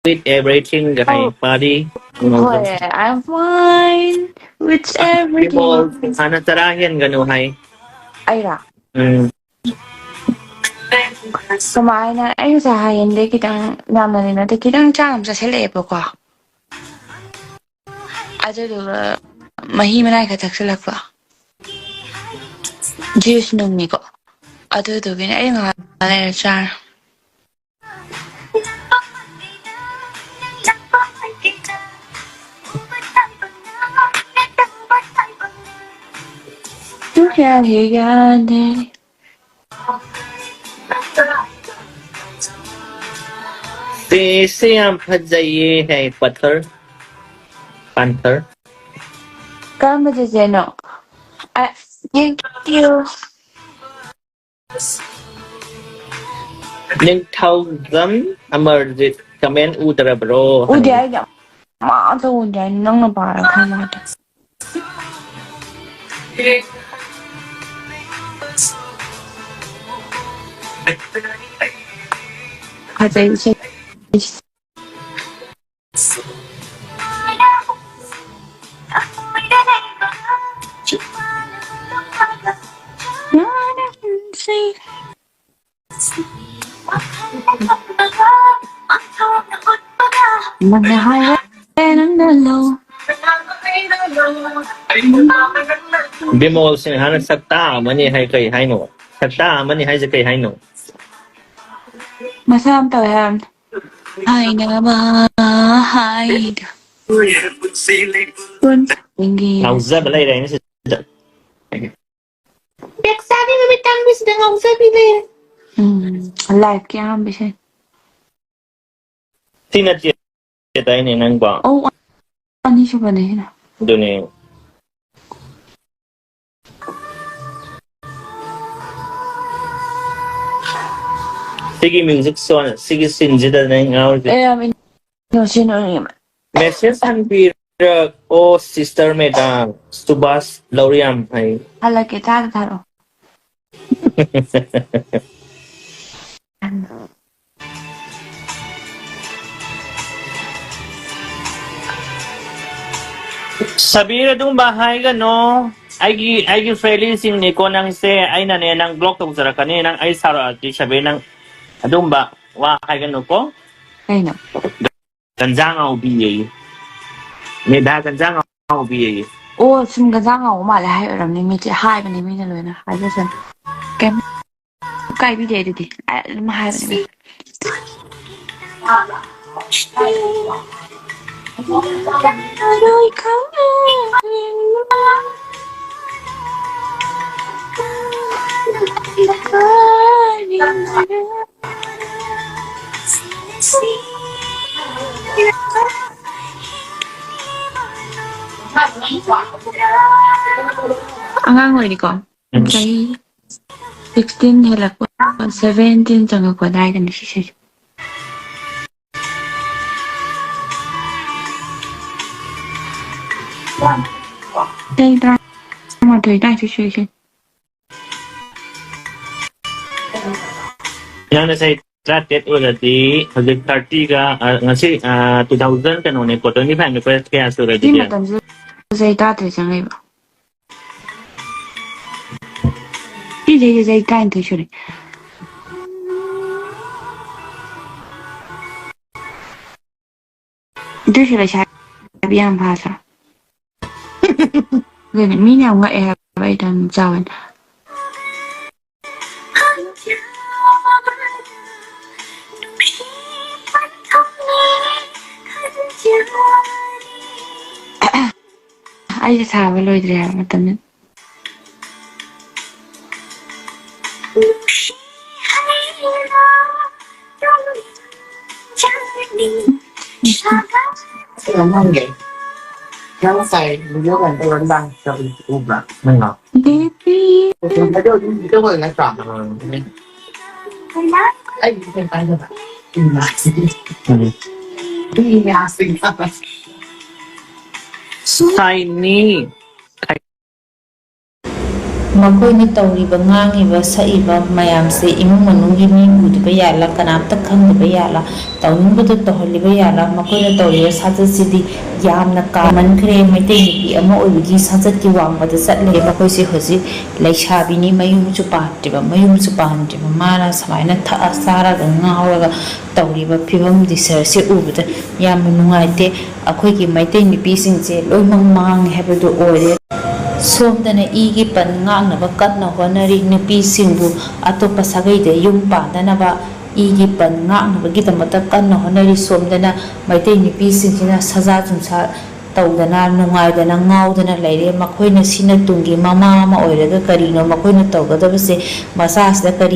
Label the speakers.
Speaker 1: with everything kay
Speaker 2: Oh,
Speaker 1: party.
Speaker 2: boy, I'm fine with
Speaker 1: People
Speaker 2: everything.
Speaker 1: tarahin ganu hay.
Speaker 2: Ayra.
Speaker 1: Mm.
Speaker 2: Kumain na ayun sa hindi kitang naman na kitang cham sa selepo ko. Aduh, mahi manay ka taksalak pa. Juice nung niko. Aduh, gina ayun nga na char. Tu kya higane.
Speaker 1: Se हम फंस जाइए है पत्थर panther.
Speaker 2: Kama no. Thank you.
Speaker 1: Nhưng thâu gấm amar dit comment utara bro.
Speaker 2: Udi ay na. Ma to udi ay nang na para kama ta. Kasi siya. Magnahay ng dalaw.
Speaker 1: Bimol sin hana sakta mani hay kay hay no. Sakta mani hay kay hay no.
Speaker 2: Masam to yan. Hay na ba? Hay. Hindi.
Speaker 1: Ngầu ra lại đây nó sẽ Biết sao đi mà biết tăng biết sẽ ngầu ra đi lên.
Speaker 2: Live kaya ang bisin.
Speaker 1: Tina chia tay này năng bỏ.
Speaker 2: Oh, ano siya ba na yun?
Speaker 1: Doon eh. Sige music son, sige sinjida na ngầu.
Speaker 2: Amin yung sinunod.
Speaker 1: Message han pira o sister Medha Subas Lauriam hay.
Speaker 2: Hala kita taro.
Speaker 1: Sabi na dong bahay ka no. Ay friendly sing Nico nang se ay na nang block to sa kanina nang ay sara di sabi nang adong ba wa kay gano po.
Speaker 2: Ay no.
Speaker 1: Ganjang au biye. Medha ganjang au biye.
Speaker 2: Oh, sumgazang ako malay aram ni mi hai ba ni mi na loy na. Hai ba san. Kem kai bi de di. Ay mahai ba ni mi. Rồi không Ang ngồi đi con. Cái 16 hay là 17 chẳng có đây là sẽ đây ra mà thời đại situation.
Speaker 1: Yang na say tratet already hagig 30 ka ngasi 2000 kan ne ko 25 ko kaya sura
Speaker 2: Di
Speaker 1: di.
Speaker 2: mà tầm dây ta thì chẳng ai bảo. Đi dây canh thôi chứ. Đây là sai biang phasa. Người này mi nào ngại vậy đằng sau anh. Ai sẽ thả vào lôi ra mà tầm nhất.
Speaker 3: Yang xài nhiều lần tôi vẫn đang cho đi uống là mình ngọt.
Speaker 2: Baby.
Speaker 3: Tôi thấy cái người này chọn anhเป็นไปเลยดีงามสิ่งนั้น
Speaker 1: Tiny.
Speaker 4: ꯃꯈꯣꯏꯅ ꯇꯧꯔꯤꯕ ꯉꯥꯡꯉꯤꯕ ꯁꯛꯏꯕ ꯃꯌꯥꯝꯁꯦ ꯏꯃꯨꯡ ꯃꯅꯨꯡꯒꯤ ꯃꯤ ꯎꯗꯕ ꯌꯥꯜꯂ ꯀꯅꯥꯝꯇ ꯈꯪꯗꯕ ꯌꯥꯜꯂ ꯇꯧꯅꯤꯡꯕꯗꯣ ꯇꯧꯍꯜꯂꯤꯕ ꯌꯥꯜꯂ ꯃꯈꯣꯏꯅ ꯇꯧꯔꯤꯕ ꯁꯥꯖꯠꯁꯤꯗꯤ ꯌꯥꯝꯅ ꯀꯥꯃꯟꯈ꯭ꯔꯦ ꯃꯩꯇꯩ ꯅꯨꯄꯤ ꯑꯃ ꯑꯣꯏꯕꯒꯤ ꯁꯥꯖꯠꯀꯤ ꯋꯥꯡꯃꯗ ꯆꯠꯂꯦ ꯃꯈꯣꯏꯁꯦ ꯍꯧꯖꯤꯛ ꯂꯩꯁꯥꯕꯤꯅꯤ ꯃꯌꯨꯝꯁꯨ ꯄꯥꯟꯗ꯭ꯔꯤꯕ ꯃꯥꯅ ꯁꯨꯃꯥꯏꯅ ꯊꯛꯑ ꯆꯥꯔꯒ ꯉꯥꯎꯔꯒ ꯇꯧꯔꯤꯕ ꯐꯤꯕꯝ ꯗꯤꯁꯔꯁꯦ ꯎꯕꯗ ꯌꯥꯝꯅ ꯅꯨꯡꯉꯥꯏꯇꯦ ꯑꯩꯈꯣꯏꯒꯤ ꯃꯩꯇꯩ ꯅꯨꯄꯤꯁꯤꯡꯁꯦ ꯂꯣꯏꯅꯃꯛ ꯃꯥꯡꯉꯦ ꯍꯥꯏꯕꯗꯨ ꯑꯣꯏꯔꯦ ꯁꯣꯝꯗꯅ ꯏꯒꯤ ꯄꯟ ꯉꯥꯛꯅꯕ ꯀꯟꯅ ꯍꯣꯠꯅꯔꯤ ꯅꯨꯄꯤꯁꯤꯡꯕꯨ ꯑꯇꯣꯞꯄ ꯁꯥꯒꯩꯗ ꯌꯨꯝ ꯄꯥꯟꯗꯅꯕ ꯏꯒꯤ ꯄꯟ ꯉꯥꯛꯅꯕꯒꯤꯗꯃꯛꯇ ꯀꯟꯅ ꯍꯣꯠꯅꯔꯤ ꯁꯣꯝꯗꯅ ꯃꯩꯇꯩ ꯅꯨꯄꯤꯁꯤꯡꯁꯤꯅ ꯁꯖꯥ ꯆꯨꯡꯁꯥ ꯇꯧꯗꯅ ꯅꯨꯡꯉꯥꯏꯗꯅ ꯉꯥꯎꯗꯅ ꯂꯩꯔꯦ ꯃꯈꯣꯏꯅ ꯁꯤꯅ ꯇꯨꯡꯒꯤ ꯃꯃꯥ ꯑꯃ ꯑꯣꯏꯔꯒ ꯀꯔꯤꯅꯣ ꯃꯈꯣꯏꯅ ꯇꯧꯒꯗꯕꯁꯦ ꯃꯆꯥꯁꯤꯗ ꯀꯔꯤ